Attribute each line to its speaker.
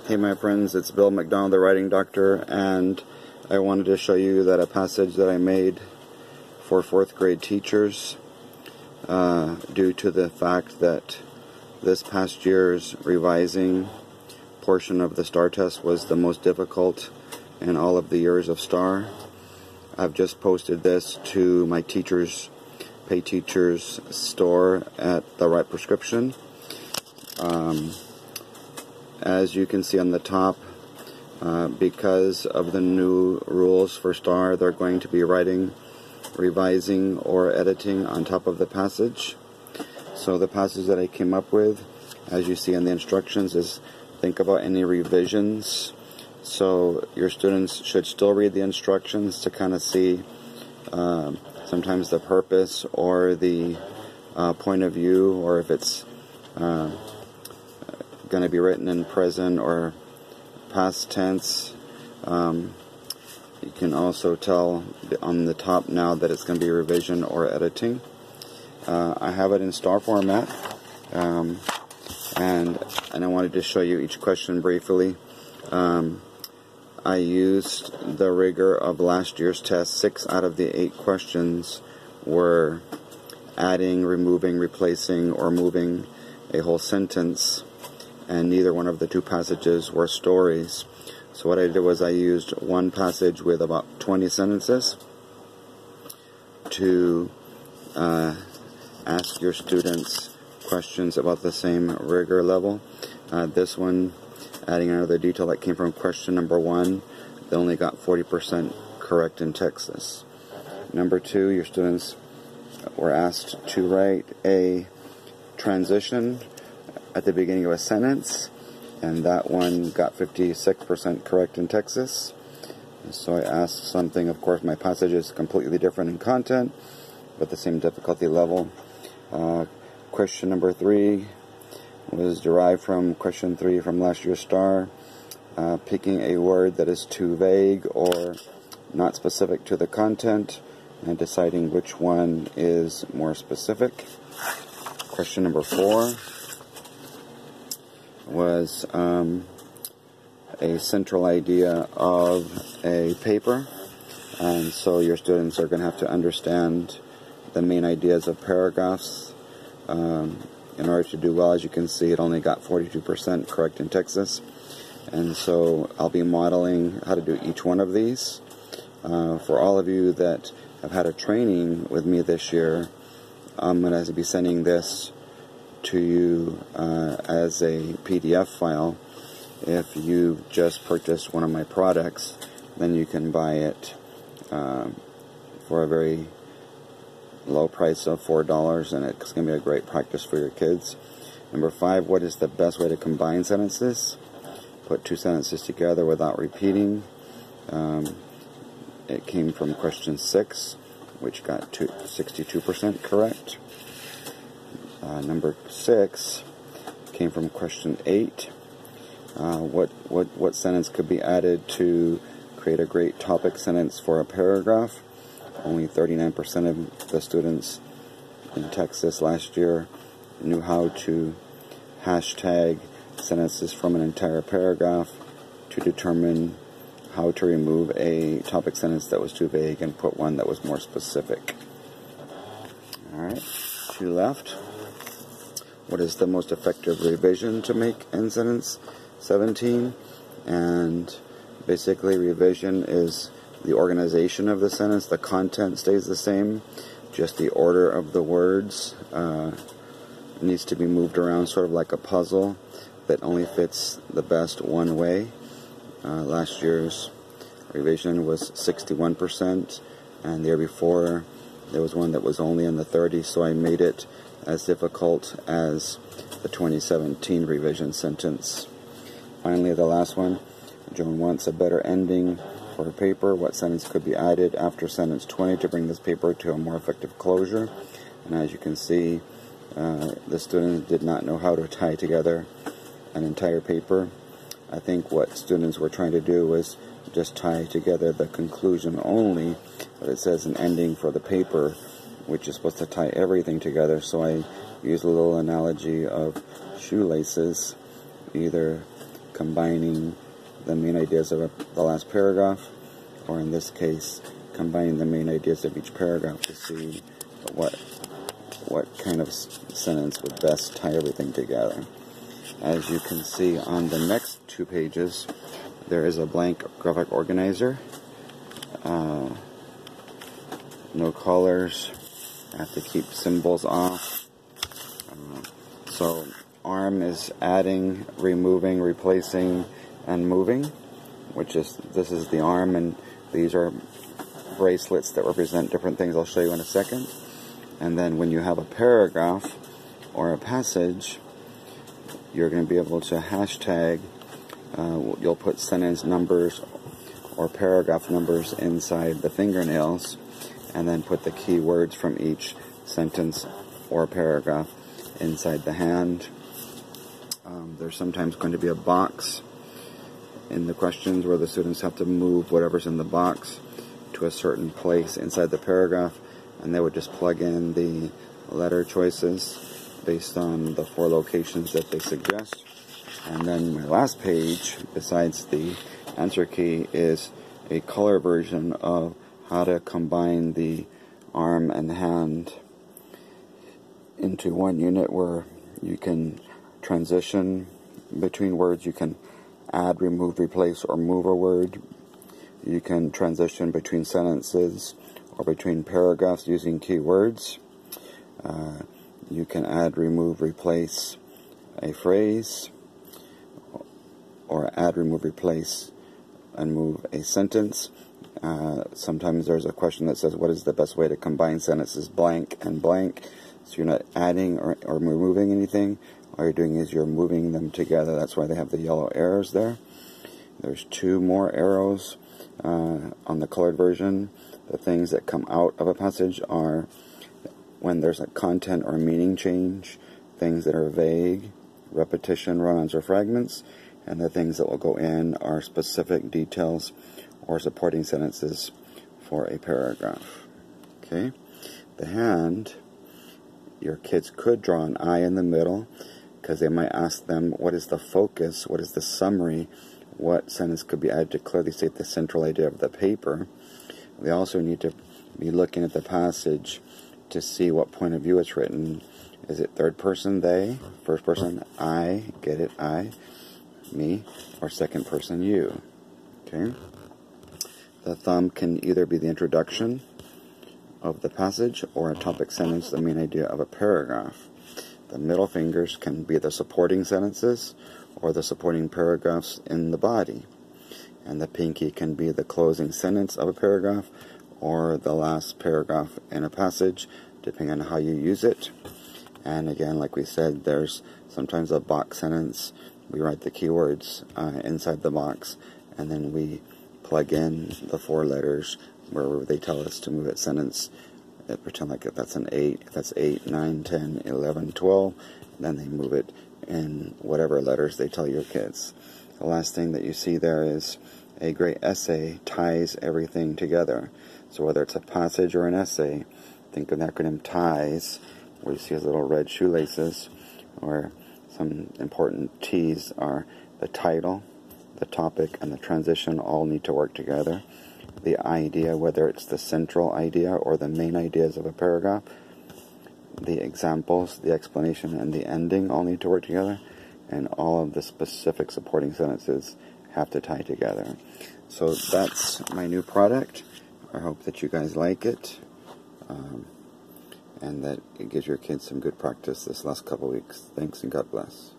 Speaker 1: Hey my friends, it's Bill McDonald, the Writing Doctor, and I wanted to show you that a passage that I made for 4th grade teachers due to the fact that this past year's revising portion of the STAAR test was the most difficult in all of the years of STAAR. I've just posted this to my teachers, Pay Teachers store at the Right Prescription. As you can see on the top, because of the new rules for STAAR, they're going to be writing, revising, or editing on top of the passage. So the passage that I came up with, as you see in the instructions, is think about any revisions. So your students should still read the instructions to kind of see sometimes the purpose or the point of view, or if it's going to be written in present or past tense. You can also tell on the top now that it's going to be revision or editing. I have it in STAAR format, and I wanted to show you each question briefly. I used the rigor of last year's test. 6 out of the 8 questions were adding, removing, replacing, or moving a whole sentence, and neither one of the 2 passages were stories. So what I did was I used one passage with about 20 sentences to ask your students questions about the same rigor level. This one, adding another detail that came from question number 1, they only got 40% correct in Texas. Number 2, your students were asked to write a transition at the beginning of a sentence, and that one got 56% correct in Texas. So I asked something, of course my passage is completely different in content, but the same difficulty level. Question number 3 was derived from question 3 from last year's STAAR, picking a word that is too vague or not specific to the content and deciding which one is more specific. Question number 4 was a central idea of a paper, and so your students are going to have to understand the main ideas of paragraphs in order to do well. As you can see, it only got 42% correct in Texas, and so I'll be modeling how to do each one of these. For all of you that have had a training with me this year, I'm going to be sending this to you as a PDF file. If you just purchased one of my products, then you can buy it for a very low price of $4, and it's going to be a great practice for your kids. Number 5, what is the best way to combine sentences? Put 2 sentences together without repeating. It came from question 6, which got 62% correct. Number 6 came from question 8. What sentence could be added to create a great topic sentence for a paragraph? Only 39% of the students in Texas last year knew how to hashtag sentences from an entire paragraph to determine how to remove a topic sentence that was too vague and put one that was more specific. Alright, 2 left. What is the most effective revision to make in sentence 17? And basically revision is the organization of the sentence. The content stays the same, just the order of the words needs to be moved around, sort of like a puzzle that only fits the best one way. Last year's revision was 61%, and the year before there was one that was only in the 30s, so I made it as difficult as the 2017 revision sentence. Finally, the last one, Joan wants a better ending for her paper. What sentence could be added after sentence 20 to bring this paper to a more effective closure? And as you can see, the students did not know how to tie together an entire paper. I think what students were trying to do was just tie together the conclusion only, but it says an ending for the paper, which is supposed to tie everything together. So I use a little analogy of shoelaces. Either combining the main ideas of the last paragraph, or in this case, combining the main ideas of each paragraph to see what kind of sentence would best tie everything together. As you can see on the next 2 pages, there is a blank graphic organizer. No colors. I have to keep symbols off. So arm is adding, removing, replacing, and moving, this is the arm, and these are bracelets that represent different things I'll show you in a second. And then when you have a paragraph or a passage, you're going to be able to hashtag, you'll put sentence numbers or paragraph numbers inside the fingernails, and then put the key words from each sentence or paragraph inside the hand. There's sometimes going to be a box in the questions where the students have to move whatever's in the box to a certain place inside the paragraph, and they would just plug in the letter choices based on the 4 locations that they suggest. And then my last page, besides the answer key, is a color version of how to combine the arm and hand into one unit, where you can transition between words. You can add, remove, replace, or move a word. You can transition between sentences or between paragraphs using keywords. You can add, remove, replace a phrase, or add, remove, replace, and move a sentence. Sometimes there's a question that says, what is the best way to combine sentences blank and blank? So you're not adding or removing anything. All you're doing is you're moving them together. That's why they have the yellow arrows there. There's 2 more arrows on the colored version. The things that come out of a passage are when there's a content or meaning change, things that are vague, repetition, run-ons, or fragments, and the things that will go in are specific details or supporting sentences for a paragraph. Okay? The hand, your kids could draw an eye in the middle, because they might ask them, what is the focus, what is the summary, what sentence could be added to clearly state the central idea of the paper. They also need to be looking at the passage to see what point of view it's written. Is it third person, they, first person, I, get it, I, me, or second person, you. Okay? The thumb can either be the introduction of the passage or a topic sentence, the main idea of a paragraph. The middle fingers can be the supporting sentences or the supporting paragraphs in the body. And the pinky can be the closing sentence of a paragraph or the last paragraph in a passage, depending on how you use it. And again, like we said, there's sometimes a box sentence. We write the keywords inside the box, and then we plug in the 4 letters where they tell us to move that sentence. Pretend like if that's an 8, if that's 8, 9, 10, 11, 12, then they move it in whatever letters they tell your kids. The last thing that you see there is a great essay ties everything together. So whether it's a passage or an essay, think of the acronym TIES, where you see his little red shoelaces, or some important T's are the title, the topic, and the transition all need to work together. The idea, whether it's the central idea or the main ideas of a paragraph, the examples, the explanation, and the ending all need to work together, and all of the specific supporting sentences have to tie together. So that's my new product. I hope that you guys like it, and that it gives your kids some good practice this last couple weeks. Thanks, and God bless.